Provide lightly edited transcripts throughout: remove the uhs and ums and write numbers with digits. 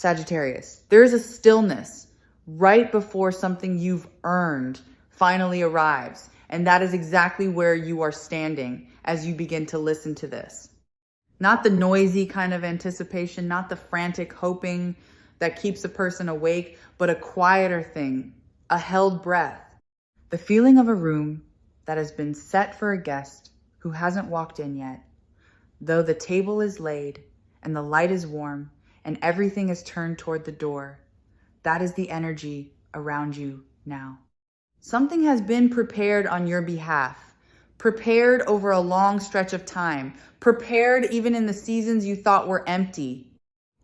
Sagittarius. There is a stillness right before something you've earned finally arrives. And that is exactly where you are standing as you begin to listen to this. Not the noisy kind of anticipation, not the frantic hoping that keeps a person awake, but a quieter thing, a held breath. The feeling of a room that has been set for a guest who hasn't walked in yet, though the table is laid and the light is warm and everything is turned toward the door. That is the energy around you now. Something has been prepared on your behalf, prepared over a long stretch of time, prepared even in the seasons you thought were empty.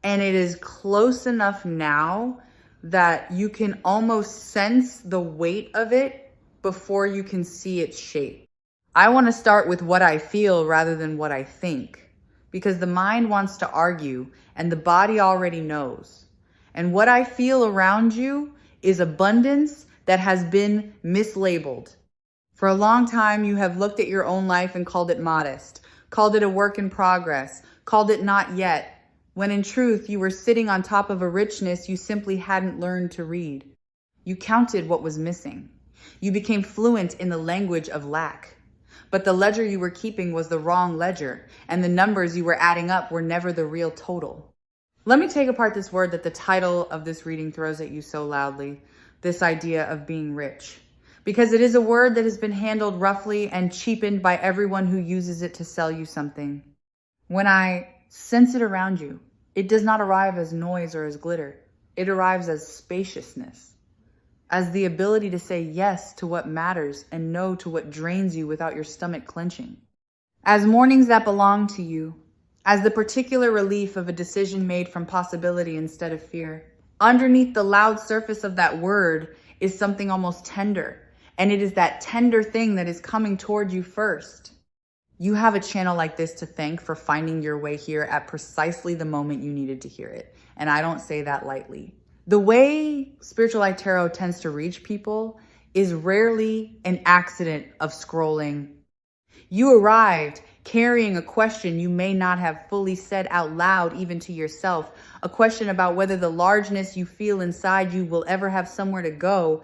And it is close enough now that you can almost sense the weight of it before you can see its shape. I want to start with what I feel rather than what I think, because the mind wants to argue and the body already knows. And what I feel around you is abundance that has been mislabeled. For a long time, you have looked at your own life and called it modest, called it a work in progress, called it not yet, when in truth, you were sitting on top of a richness you simply hadn't learned to read. You counted what was missing. You became fluent in the language of lack. But the ledger you were keeping was the wrong ledger, and the numbers you were adding up were never the real total. Let me take apart this word that the title of this reading throws at you so loudly, this idea of being rich. Because it is a word that has been handled roughly and cheapened by everyone who uses it to sell you something. When I sense it around you, it does not arrive as noise or as glitter. It arrives as spaciousness, as the ability to say yes to what matters and no to what drains you without your stomach clenching. As mornings that belong to you, as the particular relief of a decision made from possibility instead of fear. Underneath the loud surface of that word is something almost tender, and it is that tender thing that is coming toward you first. You have a channel like this to thank for finding your way here at precisely the moment you needed to hear it, and I don't say that lightly. The way Spiritual Light Tarot tends to reach people is rarely an accident of scrolling. You arrived carrying a question you may not have fully said out loud even to yourself, a question about whether the largeness you feel inside you will ever have somewhere to go,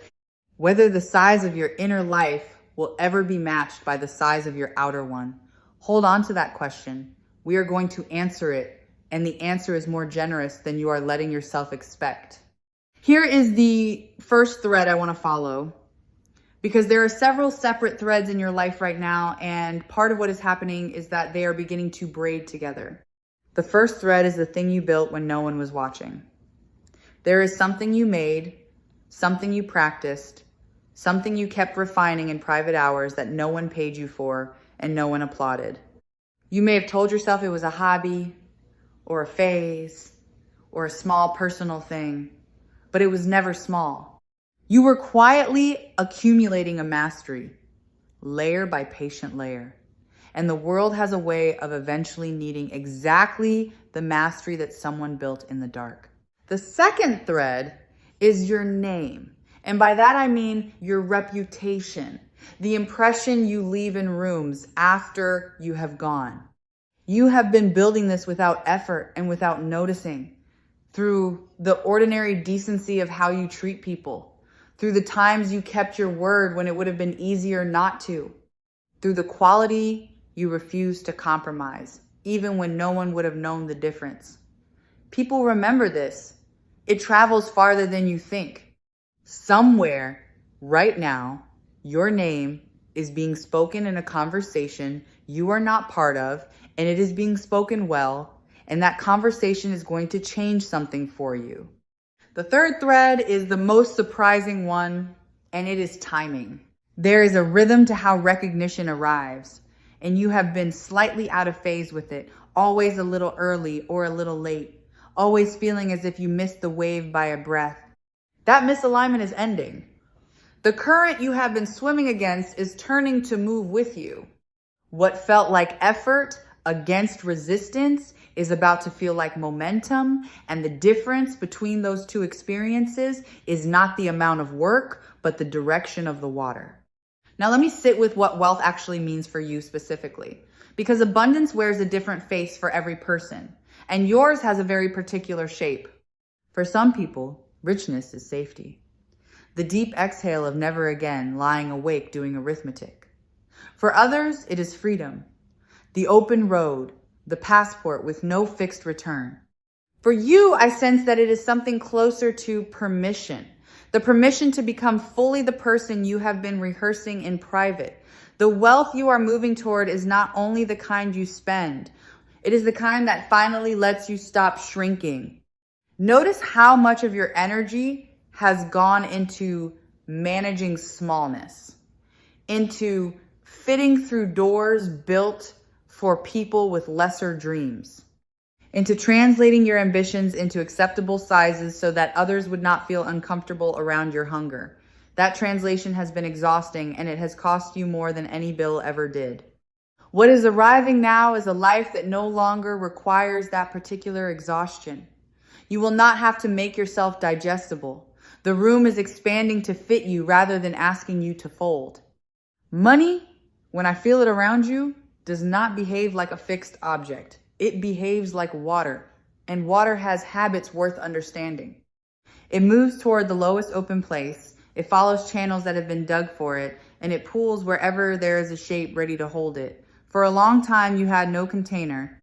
whether the size of your inner life will ever be matched by the size of your outer one. Hold on to that question. We are going to answer it, and the answer is more generous than you are letting yourself expect. Here is the first thread I want to follow, because there are several separate threads in your life right now, and part of what is happening is that they are beginning to braid together. The first thread is the thing you built when no one was watching. There is something you made, something you practiced, something you kept refining in private hours that no one paid you for and no one applauded. You may have told yourself it was a hobby or a phase or a small personal thing, but it was never small. You were quietly accumulating a mastery, layer by patient layer. And the world has a way of eventually needing exactly the mastery that someone built in the dark. The second thread is your name. And by that I mean your reputation, the impression you leave in rooms after you have gone. You have been building this without effort and without noticing, through the ordinary decency of how you treat people, through the times you kept your word when it would have been easier not to, through the quality you refused to compromise, even when no one would have known the difference. People remember this. It travels farther than you think. Somewhere, right now, your name is being spoken in a conversation you are not part of, and it is being spoken well, and that conversation is going to change something for you. The third thread is the most surprising one, and it is timing. There is a rhythm to how recognition arrives, and you have been slightly out of phase with it, always a little early or a little late, always feeling as if you missed the wave by a breath. That misalignment is ending. The current you have been swimming against is turning to move with you. What felt like effort against resistance is about to feel like momentum, and the difference between those two experiences is not the amount of work, but the direction of the water. Now let me sit with what wealth actually means for you specifically, because abundance wears a different face for every person, and yours has a very particular shape. For some people, richness is safety. The deep exhale of never again lying awake doing arithmetic. For others, it is freedom. The open road, the passport with no fixed return. For you, I sense that it is something closer to permission. The permission to become fully the person you have been rehearsing in private. The wealth you are moving toward is not only the kind you spend, it is the kind that finally lets you stop shrinking. Notice how much of your energy has gone into managing smallness, into fitting through doors built for people with lesser dreams, into translating your ambitions into acceptable sizes so that others would not feel uncomfortable around your hunger. That translation has been exhausting, and it has cost you more than any bill ever did. What is arriving now is a life that no longer requires that particular exhaustion. You will not have to make yourself digestible. The room is expanding to fit you rather than asking you to fold. Money, when I feel it around you, does not behave like a fixed object. It behaves like water, and water has habits worth understanding. It moves toward the lowest open place. It follows channels that have been dug for it, and it pools wherever there is a shape ready to hold it. For a long time, you had no container.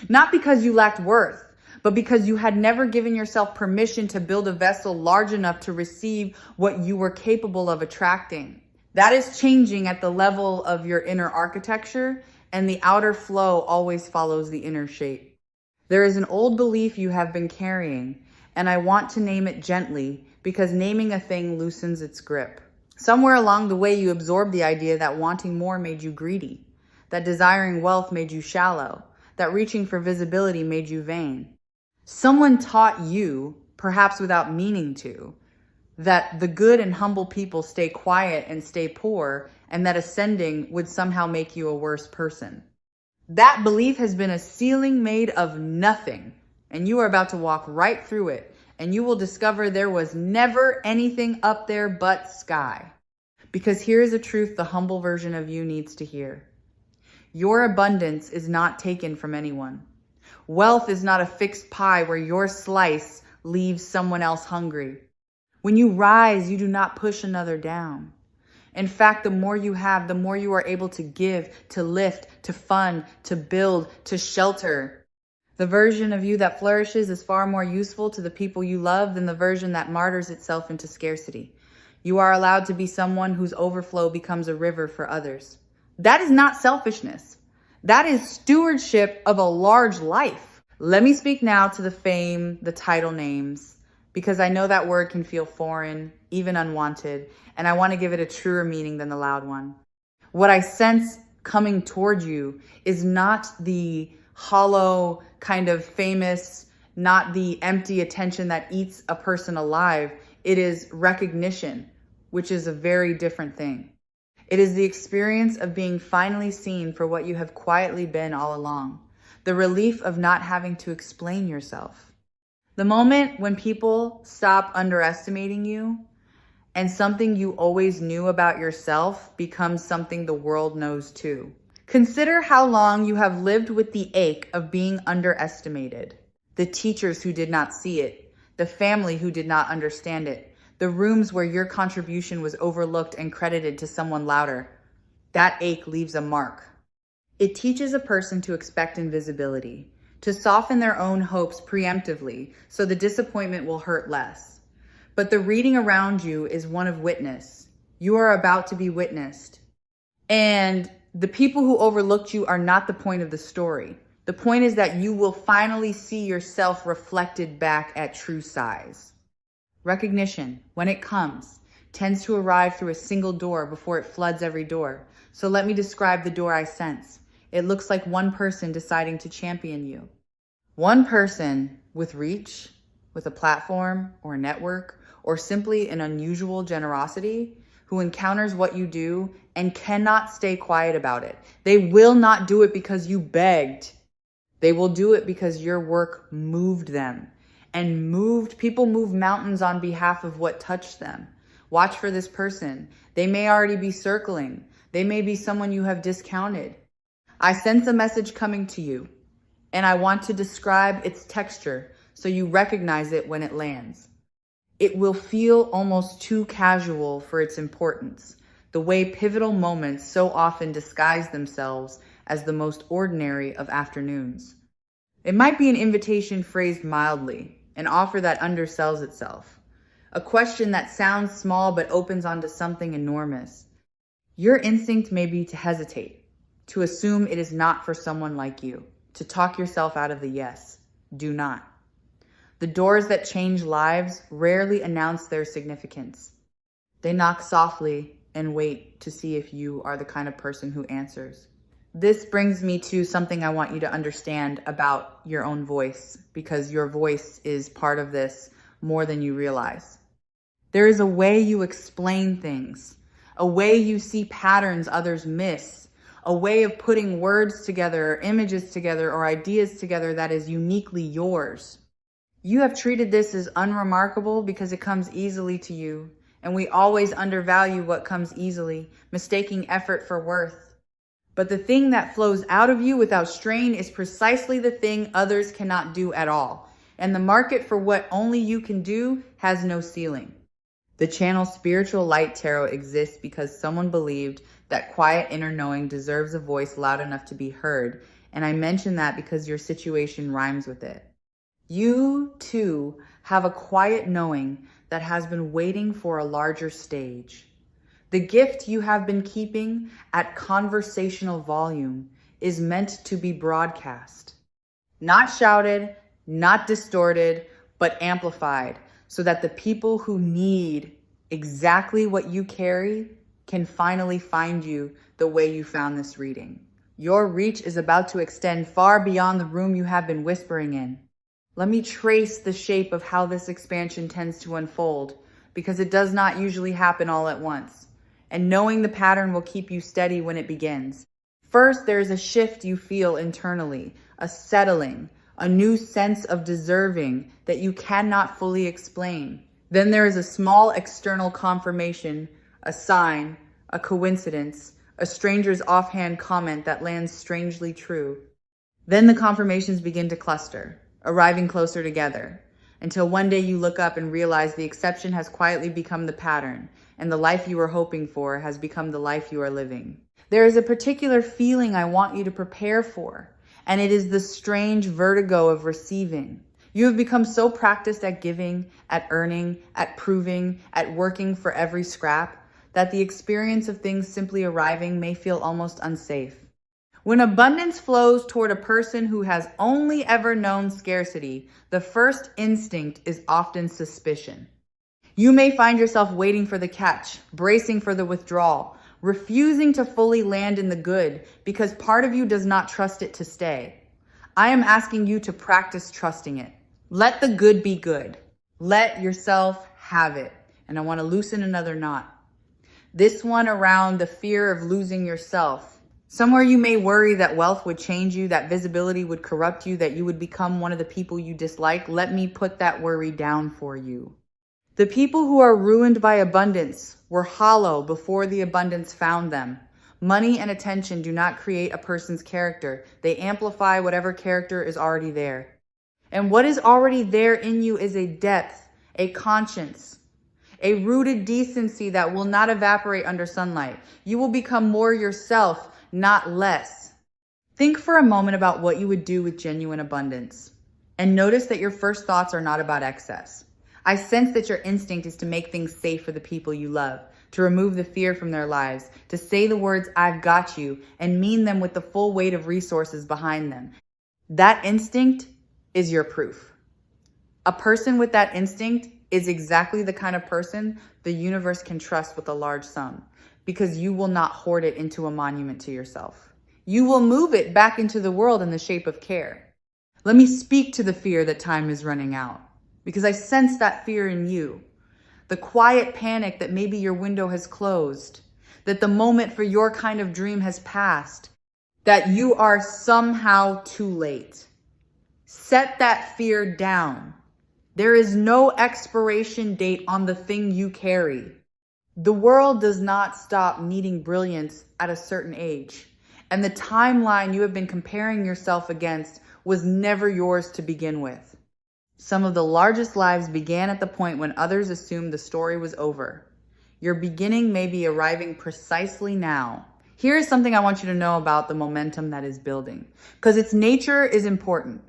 Not because you lacked worth, but because you had never given yourself permission to build a vessel large enough to receive what you were capable of attracting. That is changing at the level of your inner architecture, and the outer flow always follows the inner shape. There is an old belief you have been carrying, and I want to name it gently because naming a thing loosens its grip. Somewhere along the way, you absorbed the idea that wanting more made you greedy, that desiring wealth made you shallow, that reaching for visibility made you vain. Someone taught you, perhaps without meaning to, that the good and humble people stay quiet and stay poor, and that ascending would somehow make you a worse person. That belief has been a ceiling made of nothing, and you are about to walk right through it, and you will discover there was never anything up there but sky. Because here is a truth the humble version of you needs to hear. Your abundance is not taken from anyone. Wealth is not a fixed pie where your slice leaves someone else hungry. When you rise, you do not push another down. In fact, the more you have, the more you are able to give, to lift, to fund, to build, to shelter. The version of you that flourishes is far more useful to the people you love than the version that martyrs itself into scarcity. You are allowed to be someone whose overflow becomes a river for others. That is not selfishness. That is stewardship of a large life. Let me speak now to the fame, the title names, because I know that word can feel foreign, even unwanted, and I want to give it a truer meaning than the loud one. What I sense coming toward you is not the hollow, kind of famous, not the empty attention that eats a person alive. It is recognition, which is a very different thing. It is the experience of being finally seen for what you have quietly been all along. The relief of not having to explain yourself. The moment when people stop underestimating you and something you always knew about yourself becomes something the world knows too. Consider how long you have lived with the ache of being underestimated. The teachers who did not see it, the family who did not understand it, the rooms where your contribution was overlooked and credited to someone louder. That ache leaves a mark. It teaches a person to expect invisibility, to soften their own hopes preemptively so the disappointment will hurt less. But the reading around you is one of witness. You are about to be witnessed. And the people who overlooked you are not the point of the story. The point is that you will finally see yourself reflected back at true size. Recognition, when it comes, tends to arrive through a single door before it floods every door. So let me describe the door I sense. It looks like one person deciding to champion you. One person with reach, with a platform or a network, or simply an unusual generosity, who encounters what you do and cannot stay quiet about it. They will not do it because you begged. They will do it because your work moved them. And people move mountains on behalf of what touched them. Watch for this person. They may already be circling. They may be someone you have discounted. I sense a message coming to you, and I want to describe its texture so you recognize it when it lands. It will feel almost too casual for its importance, the way pivotal moments so often disguise themselves as the most ordinary of afternoons. It might be an invitation phrased mildly, an offer that undersells itself, a question that sounds small but opens onto something enormous. Your instinct may be to hesitate, to assume it is not for someone like you, to talk yourself out of the yes. Do not. The doors that change lives rarely announce their significance. They knock softly and wait to see if you are the kind of person who answers. This brings me to something I want you to understand about your own voice, because your voice is part of this more than you realize. There is a way you explain things, a way you see patterns others miss, a way of putting words together, or images together, or ideas together that is uniquely yours. You have treated this as unremarkable because it comes easily to you, and we always undervalue what comes easily, mistaking effort for worth. But the thing that flows out of you without strain is precisely the thing others cannot do at all, and the market for what only you can do has no ceiling. The channel Spiritual Light Tarot exists because someone believed that quiet inner knowing deserves a voice loud enough to be heard, and I mention that because your situation rhymes with it. You, too, have a quiet knowing that has been waiting for a larger stage. The gift you have been keeping at conversational volume is meant to be broadcast. Not shouted, not distorted, but amplified, so that the people who need exactly what you carry can finally find you the way you found this reading. Your reach is about to extend far beyond the room you have been whispering in. Let me trace the shape of how this expansion tends to unfold, because it does not usually happen all at once. And knowing the pattern will keep you steady when it begins. First, there is a shift you feel internally, a settling, a new sense of deserving that you cannot fully explain. Then there is a small external confirmation, a sign, a coincidence, a stranger's offhand comment that lands strangely true. Then the confirmations begin to cluster, arriving closer together, until one day you look up and realize the exception has quietly become the pattern, and the life you were hoping for has become the life you are living. There is a particular feeling I want you to prepare for, and it is the strange vertigo of receiving. You have become so practiced at giving, at earning, at proving, at working for every scrap, that the experience of things simply arriving may feel almost unsafe. When abundance flows toward a person who has only ever known scarcity, the first instinct is often suspicion. You may find yourself waiting for the catch, bracing for the withdrawal, refusing to fully land in the good because part of you does not trust it to stay. I am asking you to practice trusting it. Let the good be good. Let yourself have it. And I want to loosen another knot. This one around the fear of losing yourself. Somewhere you may worry that wealth would change you, that visibility would corrupt you, that you would become one of the people you dislike. Let me put that worry down for you. The people who are ruined by abundance were hollow before the abundance found them. Money and attention do not create a person's character. They amplify whatever character is already there. And what is already there in you is a depth, a conscience, a rooted decency that will not evaporate under sunlight. You will become more yourself, not less. Think for a moment about what you would do with genuine abundance. And notice that your first thoughts are not about excess. I sense that your instinct is to make things safe for the people you love, to remove the fear from their lives, to say the words, "I've got you," and mean them with the full weight of resources behind them. That instinct is your proof. A person with that instinct is exactly the kind of person the universe can trust with a large sum, because you will not hoard it into a monument to yourself. You will move it back into the world in the shape of care. Let me speak to the fear that time is running out, because I sense that fear in you. The quiet panic that maybe your window has closed, that the moment for your kind of dream has passed, that you are somehow too late. Set that fear down. There is no expiration date on the thing you carry. The world does not stop needing brilliance at a certain age, and the timeline you have been comparing yourself against was never yours to begin with. Some of the largest lives began at the point when others assumed the story was over. Your beginning may be arriving precisely now. Here is something I want you to know about the momentum that is building, because its nature is important.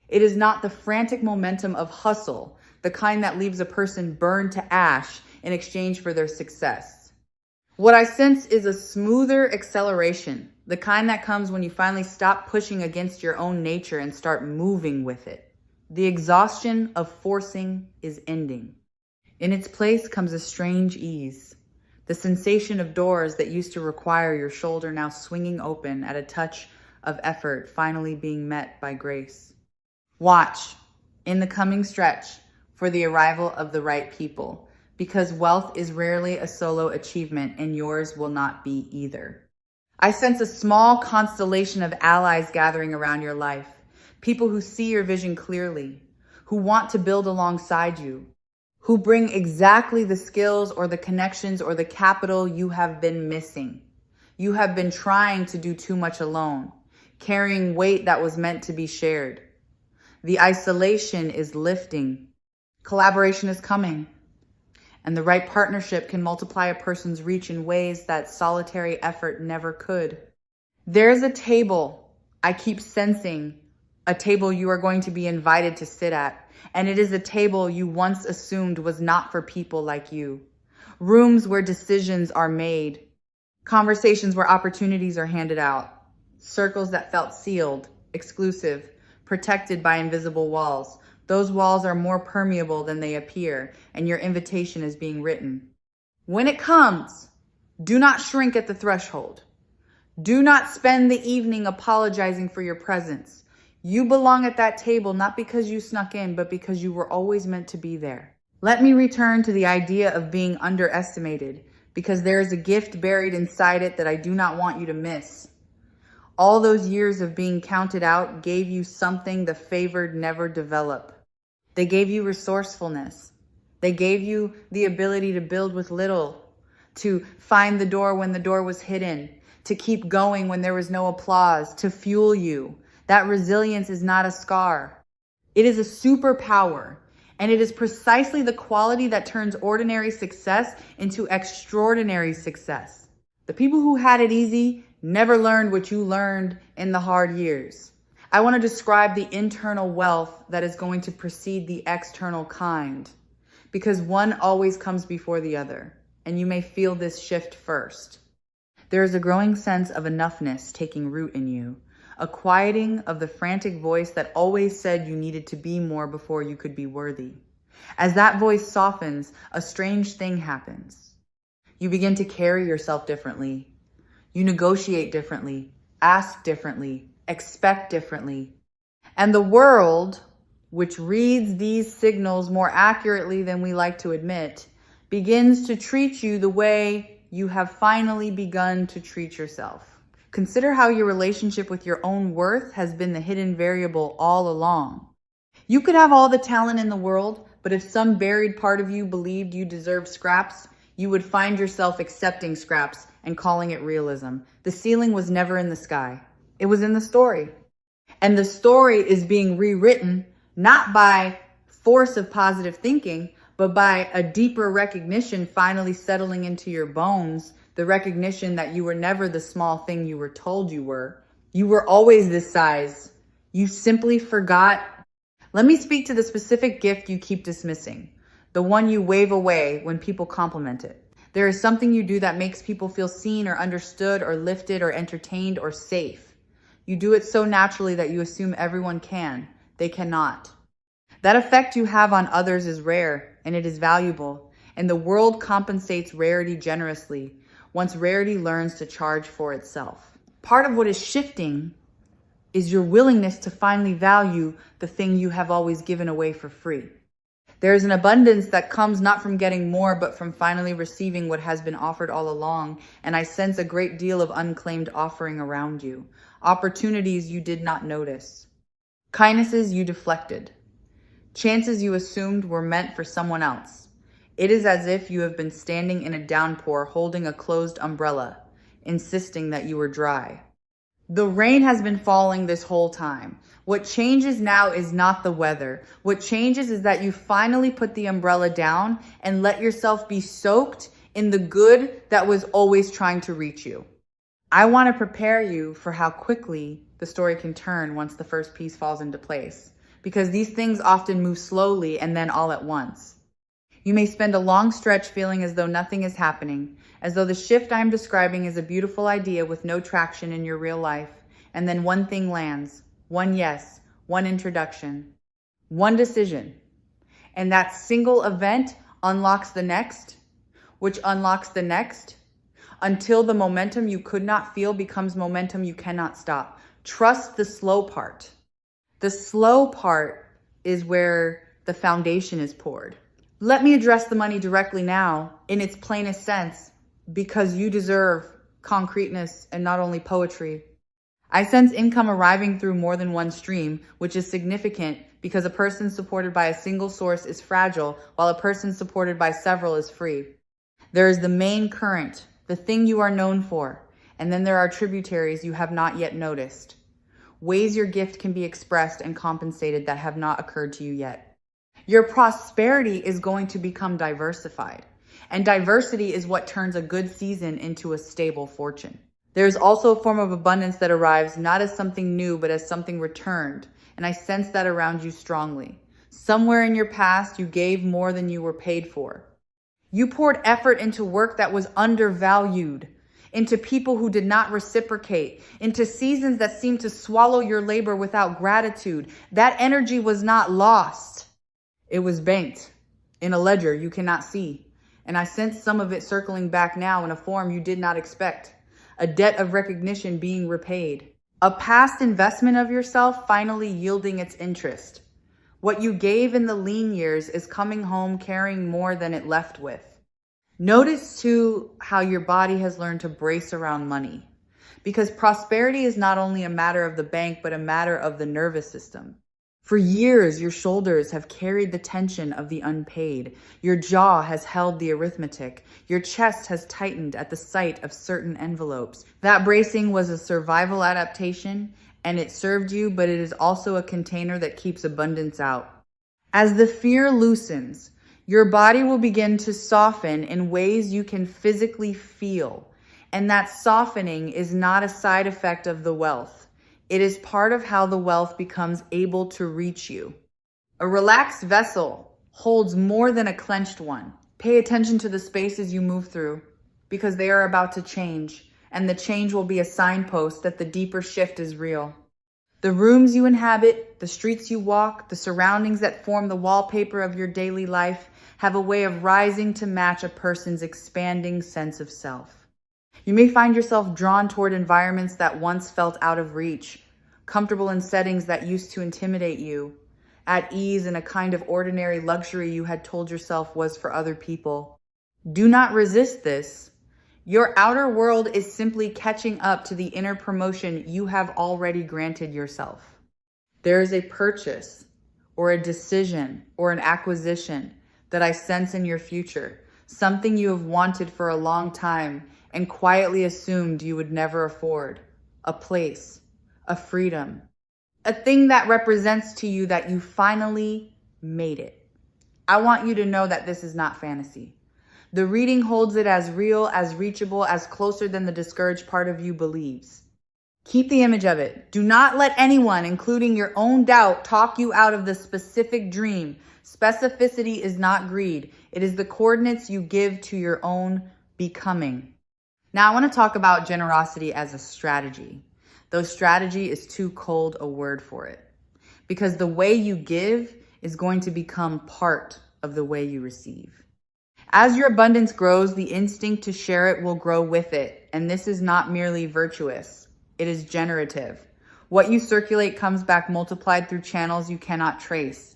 It is not the frantic momentum of hustle, the kind that leaves a person burned to ash in exchange for their success. What I sense is a smoother acceleration, the kind that comes when you finally stop pushing against your own nature and start moving with it. The exhaustion of forcing is ending. In its place comes a strange ease, the sensation of doors that used to require your shoulder now swinging open at a touch of effort finally being met by grace. Watch, in the coming stretch, for the arrival of the right people, because wealth is rarely a solo achievement and yours will not be either. I sense a small constellation of allies gathering around your life, people who see your vision clearly, who want to build alongside you, who bring exactly the skills or the connections or the capital you have been missing. You have been trying to do too much alone, carrying weight that was meant to be shared. The isolation is lifting. Collaboration is coming. And the right partnership can multiply a person's reach in ways that solitary effort never could. There's a table I keep sensing, a table you are going to be invited to sit at. And it is a table you once assumed was not for people like you. Rooms where decisions are made. Conversations where opportunities are handed out. Circles that felt sealed, exclusive, protected by invisible walls. Those walls are more permeable than they appear, and your invitation is being written. When it comes, do not shrink at the threshold. Do not spend the evening apologizing for your presence. You belong at that table not because you snuck in, but because you were always meant to be there. Let me return to the idea of being underestimated, because there is a gift buried inside it that I do not want you to miss. All those years of being counted out gave you something the favored never develop. They gave you resourcefulness. They gave you the ability to build with little, to find the door when the door was hidden, to keep going when there was no applause, to fuel you. That resilience is not a scar. It is a superpower, and it is precisely the quality that turns ordinary success into extraordinary success. The people who had it easy never learned what you learned in the hard years. I want to describe the internal wealth that is going to precede the external kind, because one always comes before the other, and you may feel this shift first. There is a growing sense of enoughness taking root in you, a quieting of the frantic voice that always said you needed to be more before you could be worthy. As that voice softens, a strange thing happens. You begin to carry yourself differently. You negotiate differently, ask differently, expect differently. And the world, which reads these signals more accurately than we like to admit, begins to treat you the way you have finally begun to treat yourself. Consider how your relationship with your own worth has been the hidden variable all along. You could have all the talent in the world, but if some buried part of you believed you deserved scraps, you would find yourself accepting scraps and calling it realism. The ceiling was never in the sky. It was in the story. And the story is being rewritten not by force of positive thinking, but by a deeper recognition finally settling into your bones. The recognition that you were never the small thing you were told you were. You were always this size. You simply forgot. Let me speak to the specific gift you keep dismissing, the one you wave away when people compliment it. There is something you do that makes people feel seen or understood or lifted or entertained or safe. You do it so naturally that you assume everyone can. They cannot. That effect you have on others is rare, and it is valuable, and the world compensates rarity generously once rarity learns to charge for itself. Part of what is shifting is your willingness to finally value the thing you have always given away for free. There is an abundance that comes not from getting more, but from finally receiving what has been offered all along, and I sense a great deal of unclaimed offering around you. Opportunities you did not notice. Kindnesses you deflected. Chances you assumed were meant for someone else. It is as if you have been standing in a downpour holding a closed umbrella, insisting that you were dry. The rain has been falling this whole time. What changes now is not the weather. What changes is that you finally put the umbrella down and let yourself be soaked in the good that was always trying to reach you. I want to prepare you for how quickly the story can turn once the first piece falls into place, because these things often move slowly and then all at once. You may spend a long stretch feeling as though nothing is happening, as though the shift I'm describing is a beautiful idea with no traction in your real life, and then one thing lands, one yes, one introduction, one decision, and that single event unlocks the next, which unlocks the next, until the momentum you could not feel becomes momentum you cannot stop. Trust the slow part. The slow part is where the foundation is poured. Let me address the money directly now in its plainest sense, because you deserve concreteness and not only poetry. I sense income arriving through more than one stream, which is significant because a person supported by a single source is fragile, while a person supported by several is free. There is the main current, the thing you are known for, and then there are tributaries you have not yet noticed. Ways your gift can be expressed and compensated that have not occurred to you yet. Your prosperity is going to become diversified, and diversity is what turns a good season into a stable fortune. There is also a form of abundance that arrives not as something new, but as something returned, and I sense that around you strongly. Somewhere in your past, you gave more than you were paid for. You poured effort into work that was undervalued, into people who did not reciprocate, into seasons that seemed to swallow your labor without gratitude. That energy was not lost. It was banked in a ledger you cannot see. And I sense some of it circling back now in a form you did not expect. A debt of recognition being repaid. A past investment of yourself finally yielding its interest. What you gave in the lean years is coming home carrying more than it left with. Notice too how your body has learned to brace around money, because prosperity is not only a matter of the bank, but a matter of the nervous system. For years, your shoulders have carried the tension of the unpaid. Your jaw has held the arithmetic. Your chest has tightened at the sight of certain envelopes. That bracing was a survival adaptation, and it served you, but it is also a container that keeps abundance out. As the fear loosens, your body will begin to soften in ways you can physically feel. And that softening is not a side effect of the wealth. It is part of how the wealth becomes able to reach you. A relaxed vessel holds more than a clenched one. Pay attention to the spaces you move through, because they are about to change, and the change will be a signpost that the deeper shift is real. The rooms you inhabit, the streets you walk, the surroundings that form the wallpaper of your daily life have a way of rising to match a person's expanding sense of self. You may find yourself drawn toward environments that once felt out of reach, comfortable in settings that used to intimidate you, at ease in a kind of ordinary luxury you had told yourself was for other people. Do not resist this. Your outer world is simply catching up to the inner promotion you have already granted yourself. There is a purchase or a decision or an acquisition that I sense in your future, something you have wanted for a long time and quietly assumed you would never afford. A place, a freedom, a thing that represents to you that you finally made it. I want you to know that this is not fantasy. The reading holds it as real, as reachable, as closer than the discouraged part of you believes. Keep the image of it. Do not let anyone, including your own doubt, talk you out of the specific dream. Specificity is not greed. It is the coordinates you give to your own becoming. Now, I want to talk about generosity as a strategy, though strategy is too cold a word for it, because the way you give is going to become part of the way you receive. As your abundance grows, the instinct to share it will grow with it, and this is not merely virtuous, it is generative. What you circulate comes back multiplied through channels you cannot trace.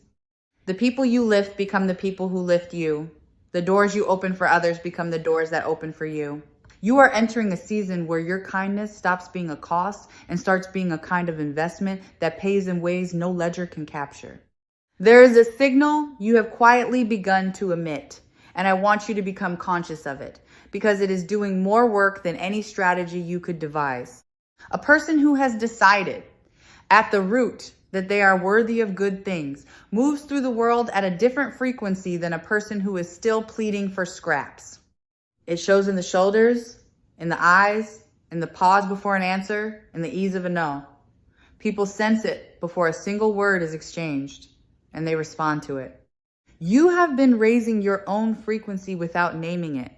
The people you lift become the people who lift you. The doors you open for others become the doors that open for you. You are entering a season where your kindness stops being a cost and starts being a kind of investment that pays in ways no ledger can capture. There is a signal you have quietly begun to emit, and I want you to become conscious of it, because it is doing more work than any strategy you could devise. A person who has decided at the root that they are worthy of good things moves through the world at a different frequency than a person who is still pleading for scraps. It shows in the shoulders, in the eyes, in the pause before an answer, in the ease of a no. People sense it before a single word is exchanged, and they respond to it. You have been raising your own frequency without naming it,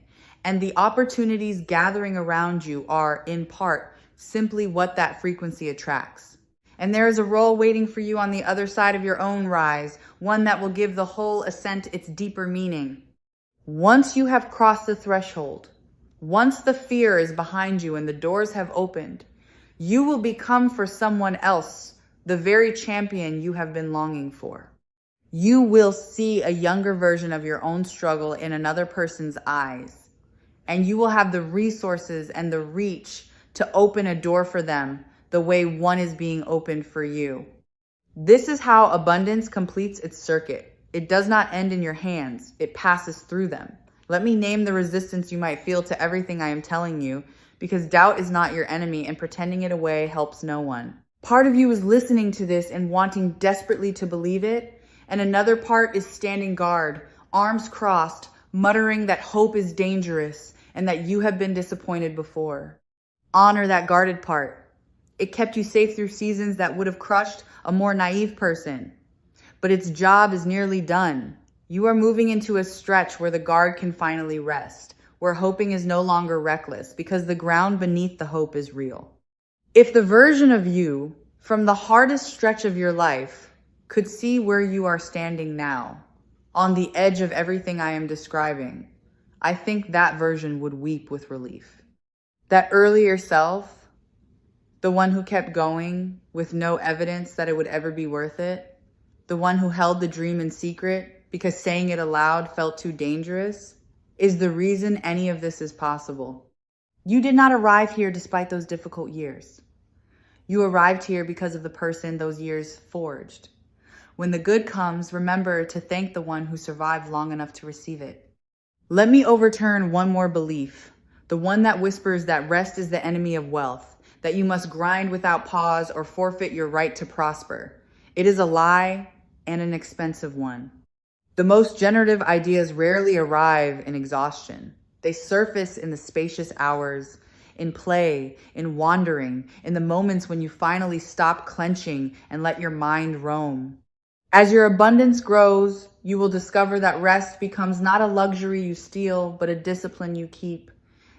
and the opportunities gathering around you are, in part, simply what that frequency attracts. And there is a role waiting for you on the other side of your own rise, one that will give the whole ascent its deeper meaning. Once you have crossed the threshold, once the fear is behind you and the doors have opened, you will become for someone else the very champion you have been longing for. You will see a younger version of your own struggle in another person's eyes, and you will have the resources and the reach to open a door for them the way one is being opened for you. This is how abundance completes its circuit. It does not end in your hands. It passes through them. Let me name the resistance you might feel to everything I am telling you, because doubt is not your enemy and pretending it away helps no one. Part of you is listening to this and wanting desperately to believe it, and another part is standing guard, arms crossed, muttering that hope is dangerous and that you have been disappointed before. Honor that guarded part. It kept you safe through seasons that would have crushed a more naive person. But its job is nearly done. You are moving into a stretch where the guard can finally rest, where hoping is no longer reckless because the ground beneath the hope is real. If the version of you from the hardest stretch of your life could see where you are standing now, on the edge of everything I am describing, I think that version would weep with relief. That earlier self, the one who kept going with no evidence that it would ever be worth it, the one who held the dream in secret because saying it aloud felt too dangerous, is the reason any of this is possible. You did not arrive here despite those difficult years. You arrived here because of the person those years forged. When the good comes, remember to thank the one who survived long enough to receive it. Let me overturn one more belief, the one that whispers that rest is the enemy of wealth, that you must grind without pause or forfeit your right to prosper. It is a lie and an expensive one. The most generative ideas rarely arrive in exhaustion. They surface in the spacious hours, in play, in wandering, in the moments when you finally stop clenching and let your mind roam. As your abundance grows, you will discover that rest becomes not a luxury you steal, but a discipline you keep,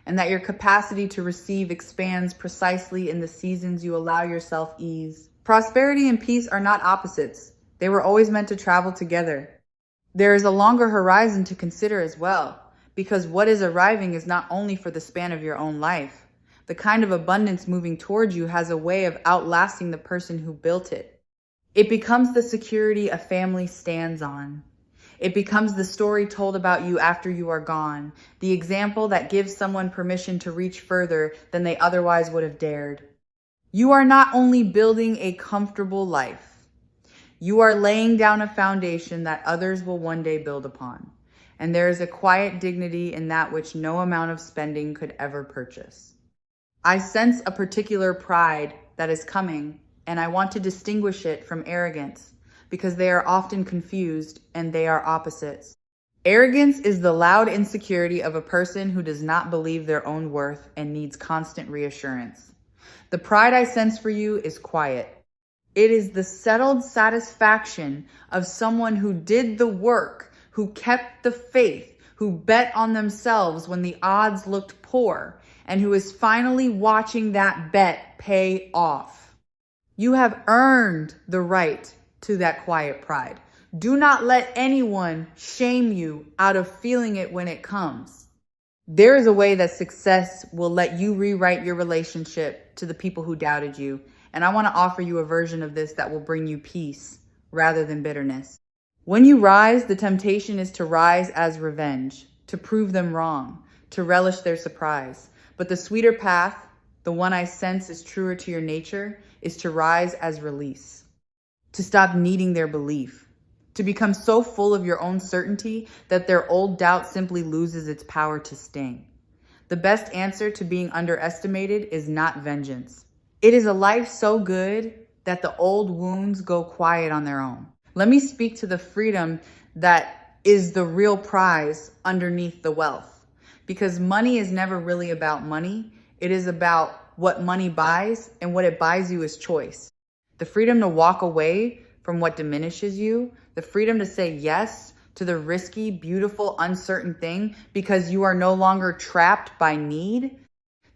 and that your capacity to receive expands precisely in the seasons you allow yourself ease. Prosperity and peace are not opposites. They were always meant to travel together. There is a longer horizon to consider as well, because what is arriving is not only for the span of your own life. The kind of abundance moving toward you has a way of outlasting the person who built it. It becomes the security a family stands on. It becomes the story told about you after you are gone, the example that gives someone permission to reach further than they otherwise would have dared. You are not only building a comfortable life, you are laying down a foundation that others will one day build upon. And there is a quiet dignity in that which no amount of spending could ever purchase. I sense a particular pride that is coming, and I want to distinguish it from arrogance, because they are often confused and they are opposites. Arrogance is the loud insecurity of a person who does not believe their own worth and needs constant reassurance. The pride I sense for you is quiet. It is the settled satisfaction of someone who did the work, who kept the faith, who bet on themselves when the odds looked poor, and who is finally watching that bet pay off. You have earned the right to that quiet pride. Do not let anyone shame you out of feeling it when it comes. There is a way that success will let you rewrite your relationship to the people who doubted you. And I want to offer you a version of this that will bring you peace rather than bitterness. When you rise, the temptation is to rise as revenge, to prove them wrong, to relish their surprise. But the sweeter path, the one I sense is truer to your nature, is to rise as release, to stop needing their belief, to become so full of your own certainty that their old doubt simply loses its power to sting. The best answer to being underestimated is not vengeance. It is a life so good that the old wounds go quiet on their own. Let me speak to the freedom that is the real prize underneath the wealth. Because money is never really about money. It is about what money buys, and what it buys you is choice. The freedom to walk away from what diminishes you, the freedom to say yes to the risky, beautiful, uncertain thing because you are no longer trapped by need,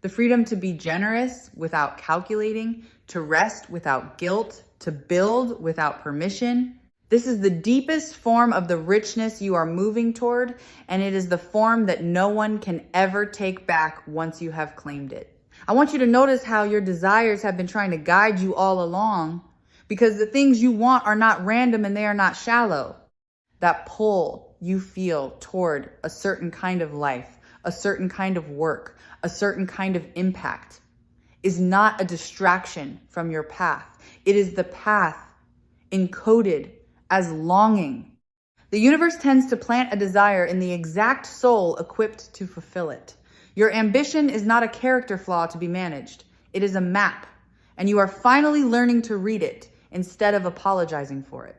the freedom to be generous without calculating, to rest without guilt, to build without permission. This is the deepest form of the richness you are moving toward, and it is the form that no one can ever take back once you have claimed it. I want you to notice how your desires have been trying to guide you all along, because the things you want are not random and they are not shallow. That pull you feel toward a certain kind of life, a certain kind of work, a certain kind of impact is not a distraction from your path. It is the path encoded as longing. The universe tends to plant a desire in the exact soul equipped to fulfill it. Your ambition is not a character flaw to be managed. It is a map, and you are finally learning to read it instead of apologizing for it.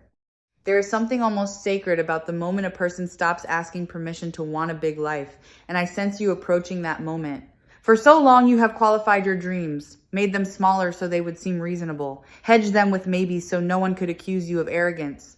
There is something almost sacred about the moment a person stops asking permission to want a big life, and I sense you approaching that moment. For so long, you have qualified your dreams, made them smaller so they would seem reasonable, hedged them with maybes so no one could accuse you of arrogance.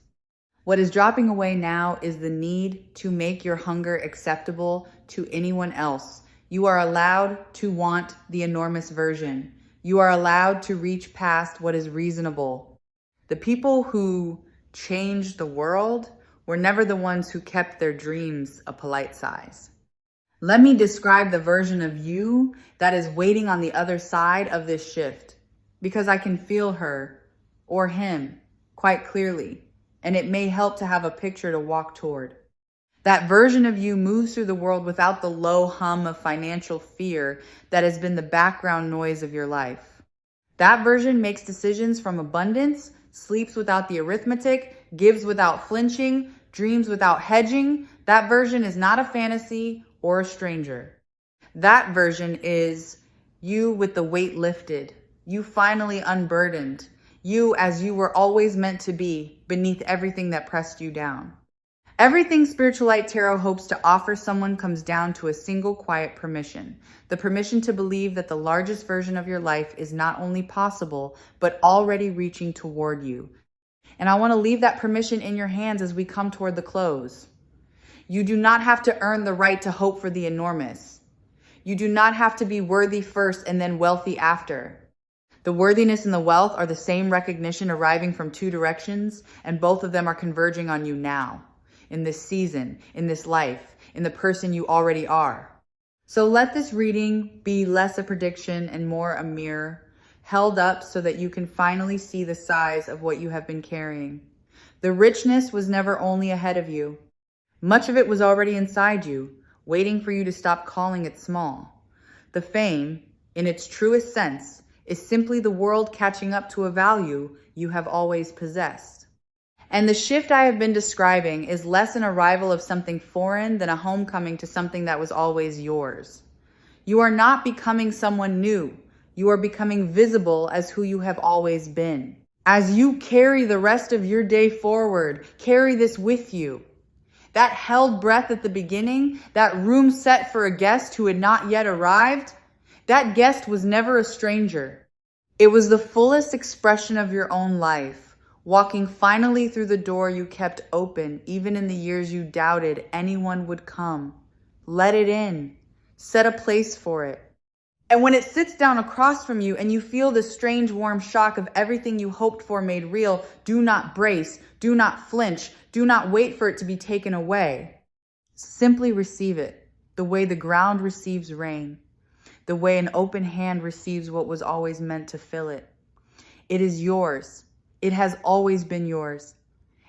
What is dropping away now is the need to make your hunger acceptable to anyone else. You are allowed to want the enormous version. You are allowed to reach past what is reasonable. The people who changed the world were never the ones who kept their dreams a polite size. Let me describe the version of you that is waiting on the other side of this shift, because I can feel her or him quite clearly, and it may help to have a picture to walk toward. That version of you moves through the world without the low hum of financial fear that has been the background noise of your life. That version makes decisions from abundance, sleeps without the arithmetic, gives without flinching, dreams without hedging. That version is not a fantasy or a stranger. That version is you with the weight lifted, you finally unburdened, you as you were always meant to be beneath everything that pressed you down. Everything Spiritual Light Tarot hopes to offer someone comes down to a single quiet permission. The permission to believe that the largest version of your life is not only possible, but already reaching toward you. And I want to leave that permission in your hands as we come toward the close. You do not have to earn the right to hope for the enormous. You do not have to be worthy first and then wealthy after. The worthiness and the wealth are the same recognition arriving from two directions, and both of them are converging on you now. In this season, in this life, in the person you already are. So let this reading be less a prediction and more a mirror, held up so that you can finally see the size of what you have been carrying. The richness was never only ahead of you. Much of it was already inside you, waiting for you to stop calling it small. The fame, in its truest sense, is simply the world catching up to a value you have always possessed. And the shift I have been describing is less an arrival of something foreign than a homecoming to something that was always yours. You are not becoming someone new. You are becoming visible as who you have always been. As you carry the rest of your day forward, carry this with you. That held breath at the beginning, that room set for a guest who had not yet arrived, that guest was never a stranger. It was the fullest expression of your own life. Walking finally through the door you kept open, even in the years you doubted anyone would come. Let it in. Set a place for it. And when it sits down across from you and you feel the strange warm shock of everything you hoped for made real, do not brace, do not flinch, do not wait for it to be taken away. Simply receive it, the way the ground receives rain, the way an open hand receives what was always meant to fill it. It is yours. It has always been yours,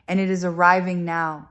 and it is arriving now.